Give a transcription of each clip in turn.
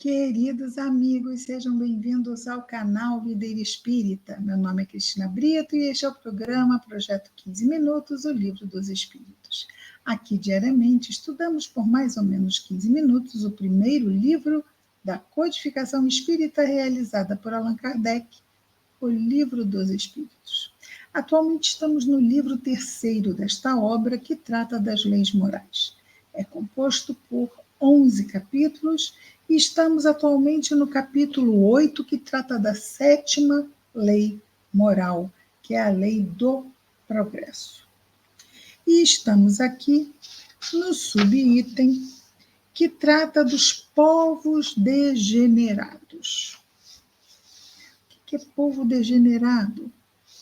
Queridos amigos, sejam bem-vindos ao canal Videira Espírita. Meu nome é Cristina Brito e este é o programa Projeto 15 Minutos, o Livro dos Espíritos. Aqui, diariamente, estudamos por mais ou menos 15 minutos o primeiro livro da codificação espírita realizada por Allan Kardec, o Livro dos Espíritos. Atualmente estamos no livro terceiro desta obra, que trata das leis morais. É composto por 11 capítulos e estamos atualmente no capítulo 8, que trata da 7ª lei moral, que é a lei do progresso. E estamos aqui no subitem que trata dos povos degenerados. O que é povo degenerado?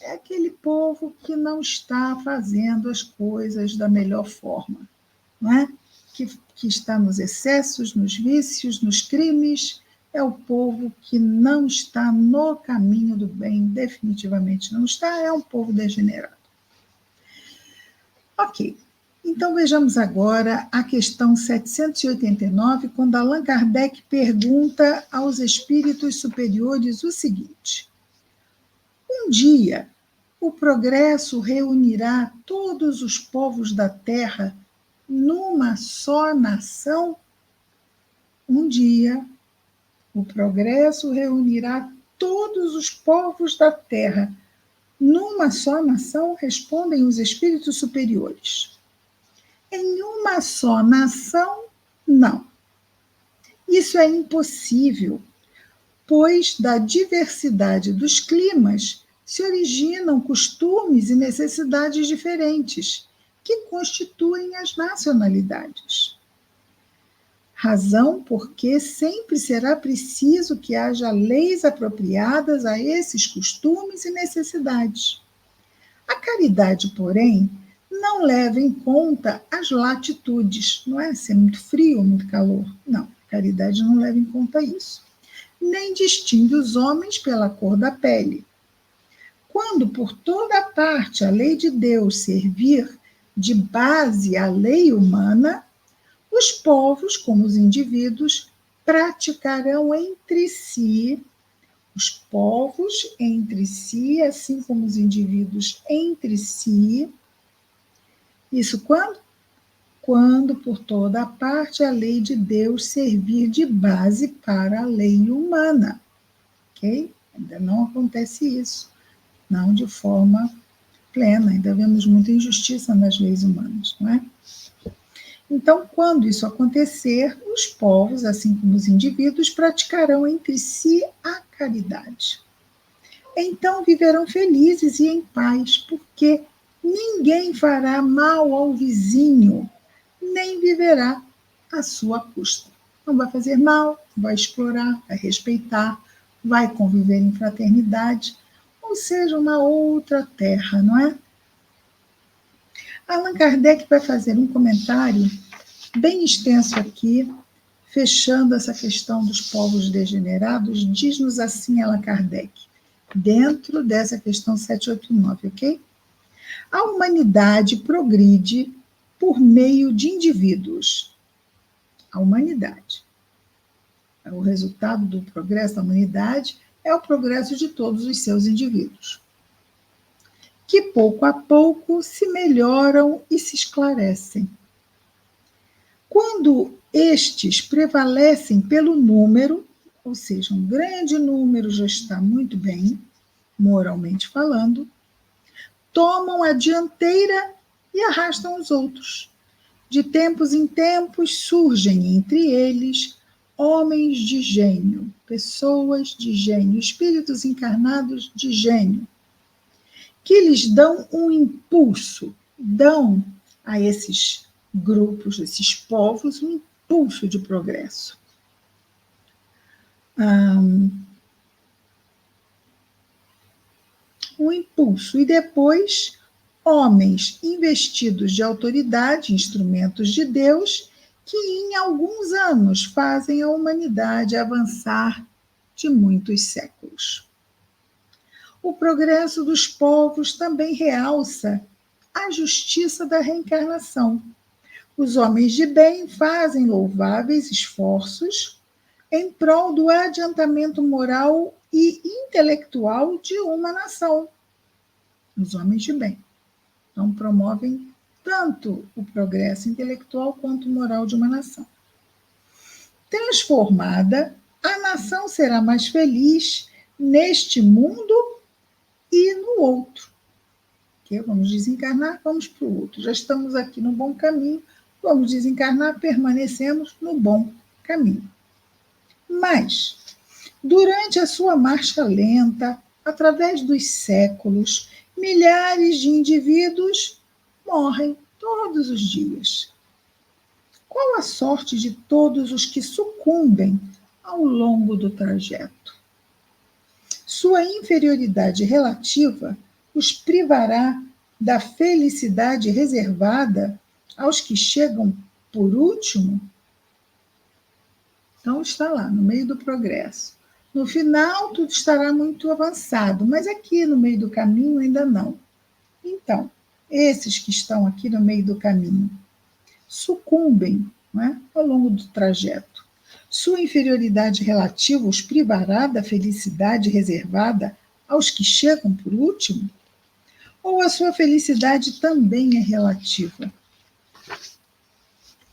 É aquele povo que não está fazendo as coisas da melhor forma, não é? Que está nos excessos, nos vícios, nos crimes, é o povo que não está no caminho do bem, definitivamente não está, é um povo degenerado. Ok, então vejamos agora a questão 789, quando Allan Kardec pergunta aos espíritos superiores o seguinte: um dia o progresso reunirá todos os povos da Terra numa só nação? Um dia, o progresso reunirá todos os povos da Terra numa só nação? Respondem os espíritos superiores. Em uma só nação, não. Isso é impossível, pois da diversidade dos climas se originam costumes e necessidades diferentes, que constituem as nacionalidades. Razão porque sempre será preciso que haja leis apropriadas a esses costumes e necessidades. A caridade, porém, não leva em conta as latitudes, não é? Se é muito frio ou muito calor. Não, a caridade não leva em conta isso. Nem distingue os homens pela cor da pele. Quando por toda parte a lei de Deus servir de base à lei humana, os povos, como os indivíduos, praticarão entre si, os povos entre si, assim como os indivíduos entre si. Isso quando? Quando por toda parte a lei de Deus servir de base para a lei humana. Ok? Ainda não acontece isso, não de forma plena, ainda vemos muita injustiça nas leis humanas, não é? Então, quando isso acontecer, os povos, assim como os indivíduos, praticarão entre si a caridade. Então viverão felizes e em paz, porque ninguém fará mal ao vizinho, nem viverá à sua custa. Não vai fazer mal, vai explorar, vai respeitar, vai conviver em fraternidade, ou seja, uma outra terra, não é? Allan Kardec vai fazer um comentário bem extenso aqui, fechando essa questão dos povos degenerados. Diz-nos assim Allan Kardec, dentro dessa questão 789, ok? A humanidade progride por meio de indivíduos. A humanidade. O resultado do progresso da humanidade é o progresso de todos os seus indivíduos, que pouco a pouco se melhoram e se esclarecem. Quando estes prevalecem pelo número, ou seja, um grande número já está muito bem, moralmente falando, tomam a dianteira e arrastam os outros. De tempos em tempos surgem entre eles homens de gênio, pessoas de gênio, espíritos encarnados de gênio, que lhes dão um impulso, dão a esses grupos, esses povos, um impulso de progresso. Um impulso. E depois, homens investidos de autoridade, instrumentos de Deus, que em alguns anos fazem a humanidade avançar de muitos séculos. O progresso dos povos também realça a justiça da reencarnação. Os homens de bem fazem louváveis esforços em prol do adiantamento moral e intelectual de uma nação. Os homens de bem. Então, promovem tanto o progresso intelectual quanto moral de uma nação. Transformada, a nação será mais feliz neste mundo e no outro. Que vamos desencarnar, vamos para o outro. Já estamos aqui no bom caminho, vamos desencarnar, permanecemos no bom caminho. Mas, durante a sua marcha lenta, através dos séculos, milhares de indivíduos morrem todos os dias. Qual a sorte de todos os que sucumbem ao longo do trajeto? Sua inferioridade relativa os privará da felicidade reservada aos que chegam por último? Então, está lá, no meio do progresso. No final, tudo estará muito avançado, mas aqui no meio do caminho ainda não. Então, esses que estão aqui no meio do caminho sucumbem, não é, ao longo do trajeto. Sua inferioridade relativa os privará da felicidade reservada aos que chegam por último? Ou a sua felicidade também é relativa?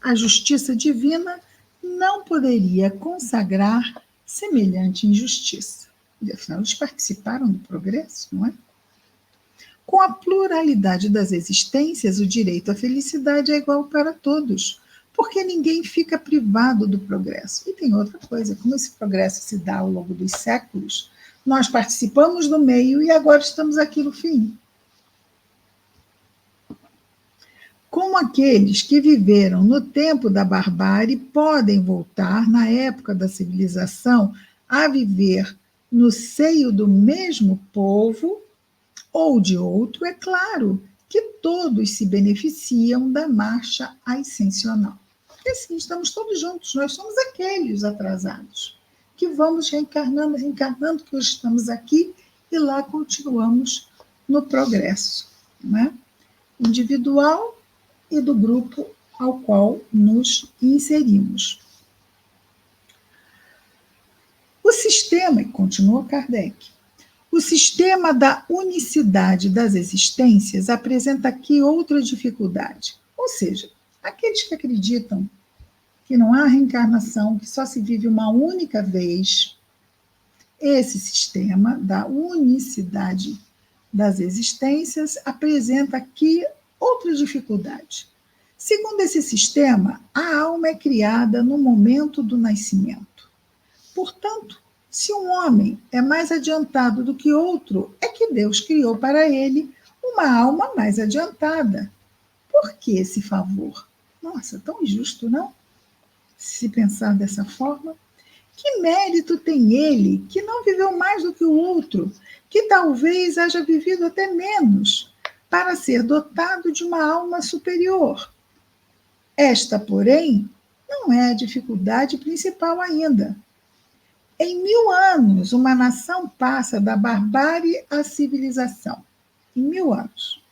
A justiça divina não poderia consagrar semelhante injustiça. E, afinal, eles participaram do progresso, não é? Com a pluralidade das existências, o direito à felicidade é igual para todos, porque ninguém fica privado do progresso. E tem outra coisa, como esse progresso se dá ao longo dos séculos, nós participamos do meio e agora estamos aqui no fim. Como aqueles que viveram no tempo da barbárie podem voltar, na época da civilização, a viver no seio do mesmo povo ou de outro, é claro que todos se beneficiam da marcha ascensional. Porque assim, estamos todos juntos, nós somos aqueles atrasados, que vamos reencarnando, que hoje estamos aqui e lá continuamos no progresso, né? Individual e do grupo ao qual nos inserimos. O sistema, e continua Kardec, o sistema da unicidade das existências apresenta aqui outra dificuldade. Ou seja, aqueles que acreditam que não há reencarnação, que só se vive uma única vez, esse sistema da unicidade das existências apresenta aqui outra dificuldade. Segundo esse sistema, a alma é criada no momento do nascimento. Portanto, se um homem é mais adiantado do que outro, é que Deus criou para ele uma alma mais adiantada. Por que esse favor? Nossa, tão injusto, não? Se pensar dessa forma. Que mérito tem ele que não viveu mais do que o outro, que talvez haja vivido até menos, para ser dotado de uma alma superior? Esta, porém, não é a dificuldade principal ainda. Em 1000 anos, uma nação passa da barbárie à civilização. Em 1000 anos.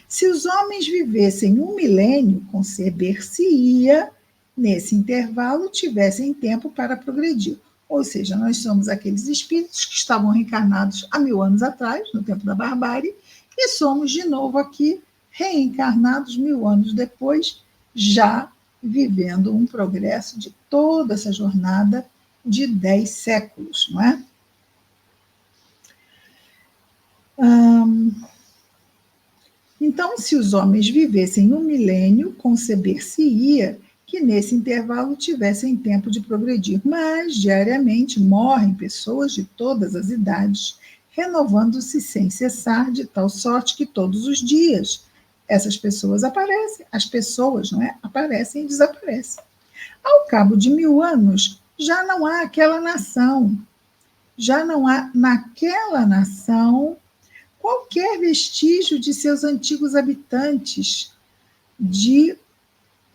Se os homens vivessem 1 milênio, conceber-se-ia, nesse intervalo, tivessem tempo para progredir. Ou seja, nós somos aqueles espíritos que estavam reencarnados há 1000 anos atrás, no tempo da barbárie, e somos de novo aqui, reencarnados 1000 anos depois, já vivendo um progresso de toda essa jornada de 10 séculos, não é? Então, se os homens vivessem 1 milênio, conceber-se-ia que nesse intervalo tivessem tempo de progredir, mas diariamente morrem pessoas de todas as idades, renovando-se sem cessar, de tal sorte que todos os dias essas pessoas aparecem, as pessoas, não é? Aparecem e desaparecem. Ao cabo de 1000 anos, já não há aquela nação, já não há naquela nação qualquer vestígio de seus antigos habitantes. De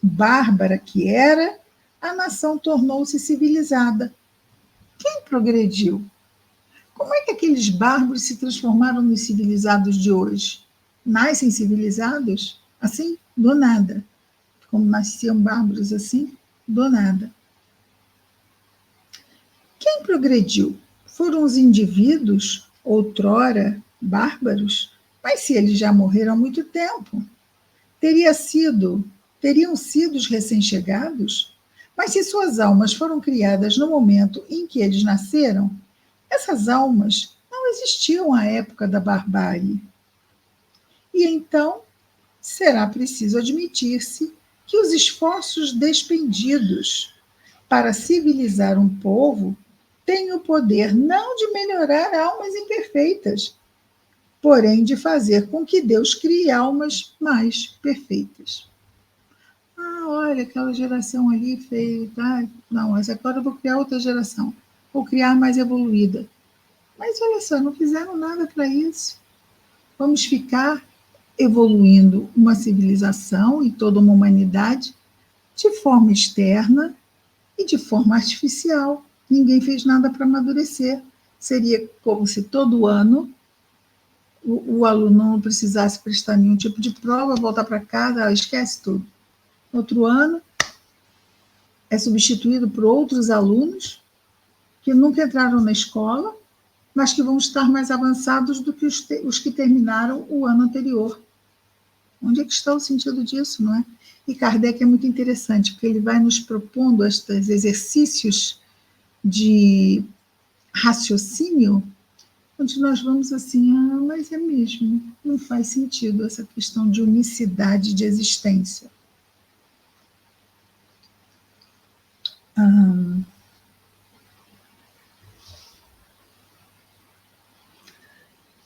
bárbara que era, a nação tornou-se civilizada. Quem progrediu? Como é que aqueles bárbaros se transformaram nos civilizados de hoje? Nascem civilizados? Assim, do nada. Como nasciam bárbaros assim? Do nada. Quem progrediu? Foram os indivíduos, outrora bárbaros? Mas se eles já morreram há muito tempo, teriam sido os recém-chegados? Mas se suas almas foram criadas no momento em que eles nasceram, essas almas não existiam à época da barbárie. E então será preciso admitir-se que os esforços despendidos para civilizar um povo têm o poder não de melhorar almas imperfeitas, porém de fazer com que Deus crie almas mais perfeitas. Ah, olha, aquela geração ali fez. Ah, não, mas agora eu vou criar outra geração. Vou criar mais evoluída. Mas olha só, não fizeram nada para isso. Vamos ficar evoluindo uma civilização e toda uma humanidade de forma externa e de forma artificial. Ninguém fez nada para amadurecer. Seria como se todo ano o aluno não precisasse prestar nenhum tipo de prova, voltar para casa, esquece tudo. Outro ano é substituído por outros alunos que nunca entraram na escola, mas que vão estar mais avançados do que os que terminaram o ano anterior. Onde é que está o sentido disso, não é? E Kardec é muito interessante, porque ele vai nos propondo estes exercícios de raciocínio, onde nós vamos assim, mas é mesmo, não faz sentido essa questão de unicidade de existência.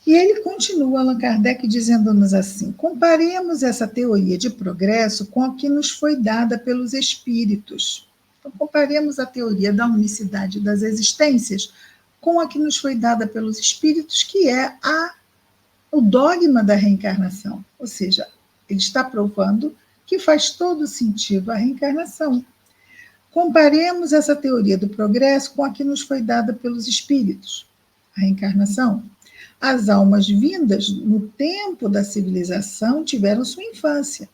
E ele continua, Allan Kardec, dizendo-nos assim: comparemos essa teoria de progresso com a que nos foi dada pelos espíritos. Então, comparemos a teoria da unicidade das existências com a que nos foi dada pelos espíritos, que é o dogma da reencarnação. Ou seja, ele está provando que faz todo sentido a reencarnação. Comparemos essa teoria do progresso com a que nos foi dada pelos espíritos, a reencarnação. As almas vindas no tempo da civilização tiveram sua infância,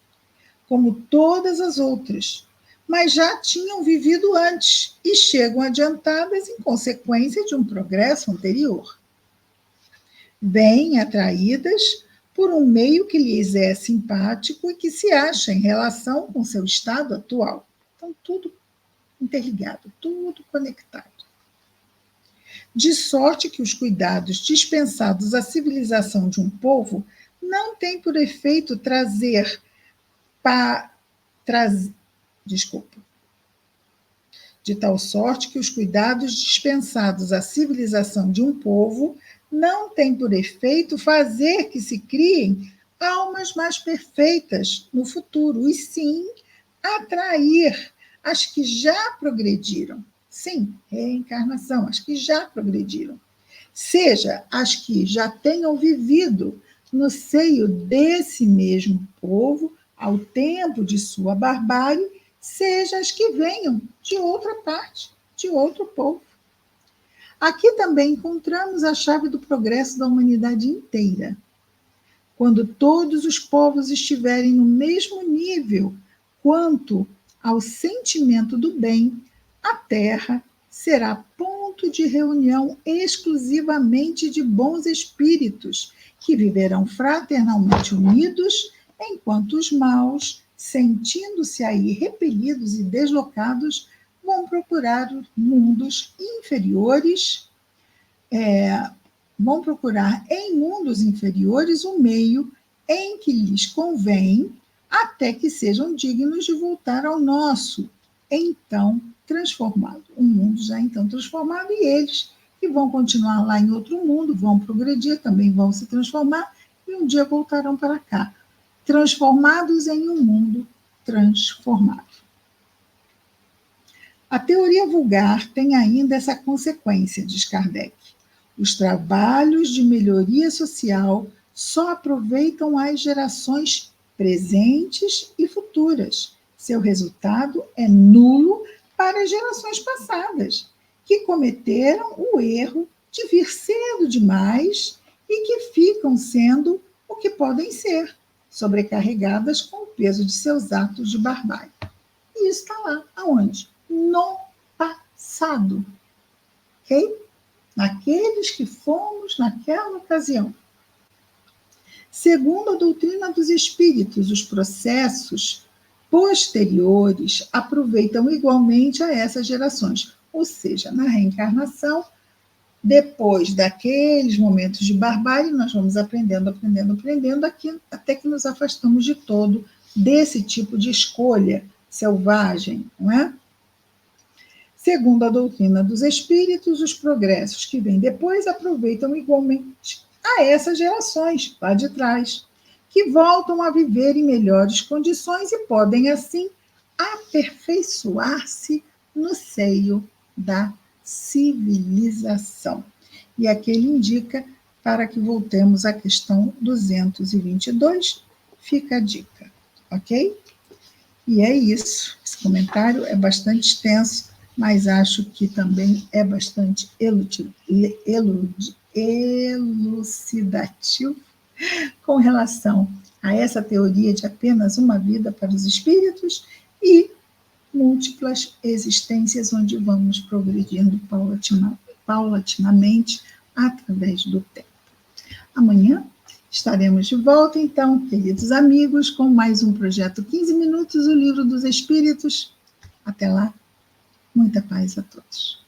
como todas as outras, mas já tinham vivido antes e chegam adiantadas em consequência de um progresso anterior. Vêm atraídas por um meio que lhes é simpático e que se acha em relação com seu estado atual. Então, tudo interligado, tudo conectado. De sorte que os cuidados dispensados à civilização de um povo não têm por efeito de tal sorte que os cuidados dispensados à civilização de um povo não têm por efeito fazer que se criem almas mais perfeitas no futuro, e sim atrair as que já progrediram. Sim, reencarnação, as que já progrediram. Seja as que já tenham vivido no seio desse mesmo povo, ao tempo de sua barbárie, seja as que venham de outra parte, de outro povo. Aqui também encontramos a chave do progresso da humanidade inteira. Quando todos os povos estiverem no mesmo nível quanto ao sentimento do bem, a Terra será ponto de reunião exclusivamente de bons espíritos, que viverão fraternalmente unidos, enquanto os maus, sentindo-se aí repelidos e deslocados, vão procurar mundos inferiores, vão procurar em mundos inferiores o meio em que lhes convém, até que sejam dignos de voltar ao nosso, então transformado. Um mundo já então transformado, e eles que vão continuar lá em outro mundo, vão progredir, também vão se transformar, e um dia voltarão para cá, transformados em um mundo transformado. A teoria vulgar tem ainda essa consequência, diz Kardec. Os trabalhos de melhoria social só aproveitam as gerações presentes e futuras. Seu resultado é nulo para as gerações passadas, que cometeram o erro de vir cedo demais e que ficam sendo o que podem ser, sobrecarregadas com o peso de seus atos de barbárie. E isso está lá, aonde? No passado. ok? Naqueles que fomos naquela ocasião. Segundo a doutrina dos espíritos, os processos posteriores aproveitam igualmente a essas gerações, ou seja, na reencarnação, depois daqueles momentos de barbárie, nós vamos aprendendo, aqui, até que nos afastamos de todo desse tipo de escolha selvagem, não é? Segundo a doutrina dos espíritos, os progressos que vêm depois aproveitam igualmente a essas gerações lá de trás, que voltam a viver em melhores condições e podem, assim, aperfeiçoar-se no seio da civilização. E aqui ele indica, para que voltemos à questão 222, fica a dica, ok? E é isso. Esse comentário é bastante extenso, mas acho que também é bastante elucidativo com relação a essa teoria de apenas uma vida para os espíritos e múltiplas existências, onde vamos progredindo paulatinamente através do tempo. Amanhã estaremos de volta, então, queridos amigos, com mais um projeto 15 Minutos, o Livro dos Espíritos. Até lá, muita paz a todos.